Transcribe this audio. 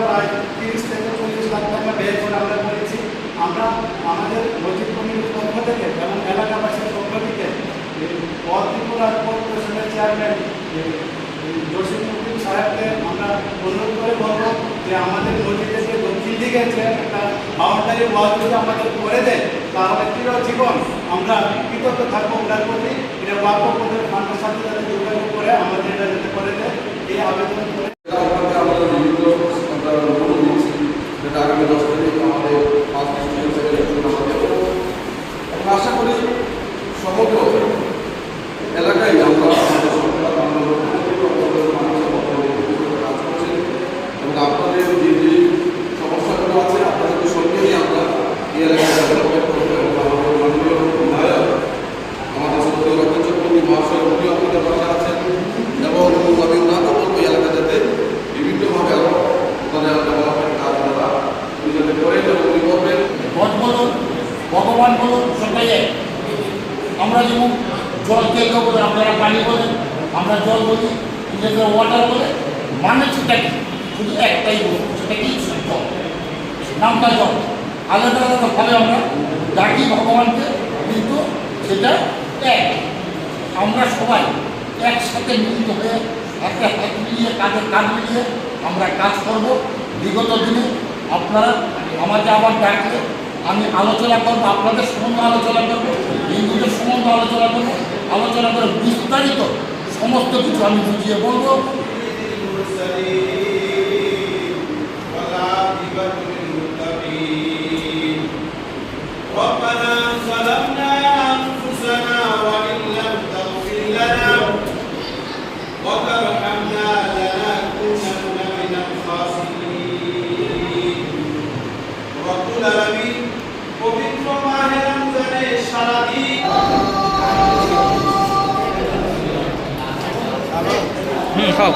প্রায় 30 থেকে 40 লাখ টাকা ব্যয় করে আমরা করেছি। আমরা আমাদের মসজিদ কমিটির পক্ষ থেকে এবং এলাকাবাসীর পক্ষ থেকে ত্রিপুরা কর্পোরেশনের চেয়ারম্যান জসিমউদ্দিন সাহেবকে আমরা অনুরোধ করে বলবো যে আমাদের মসজিদের যে দক্ষিণ দিকে যে একটা বাউন্ডারি ওয়াল যদি আমাদের করে দেয় তাহলে চিরজীবন আমরা কৃতজ্ঞ থাকবো ওনার প্রতি। এটা ওয়াকফ বোর্ডের ফান্ডের সাথে যাতে যোগাযোগ করে আমাদের এটা যাতে করে দেয় এই আবেদন করে আগামী 10 তারিখ আমাদের আশা করি সমগ্র এলাকায় আমরা কাজ করছি এবং আপনাদের যে যে সমস্যাগুলো আছে আপনাদের সঙ্গে নিয়ে আমরা এই এলাকায় ডেভেলপমেন্ট করবো এবং আমাদের মাননীয় বিধায়ক আমাদের সত্যি রক্ষচক্রবর্তী মহাশয় উনিও আপনাদের পাশে আছেন এবং আমি উনাকে বলবো এলাকা যাতে বিভিন্নভাবে আরো তাদের ডেভেলপমেন্ট কাজ তারা যাতে করে উনি করবেন। গড বলুন ভগবান বলুন সবাই এক। আমরা যেমন জলকে বলে আপনারা পানি বলেন, আমরা জল বলি, নিজেদের ওয়াটার বলে, মানে সেটা কি শুধু একটাই বলুন, সেটা কি জল, নামটা জল। আলাদা আলাদাভাবে আমরা ডাকি ভগবানকে, কিন্তু সেটা এক। আমরা সবাই একসাথে মিলিত হয়ে একটা হাত মিলিয়ে কাঁধে কাঁধ মিলিয়ে আমরা কাজ করব। বিগত দিনে আপনারা আমাকে আবার ডাকলে আমি আলোচনা করবো, আপনাদের সম্বন্ধে আলোচনা করবো, হিন্দুদের সম্বন্ধে আলোচনা করবো, আলোচনা করে বিস্তারিত সমস্ত কিছু আমি বুঝিয়ে বলবো। পবিত্র মাহে রমজানের সারাদিন খাও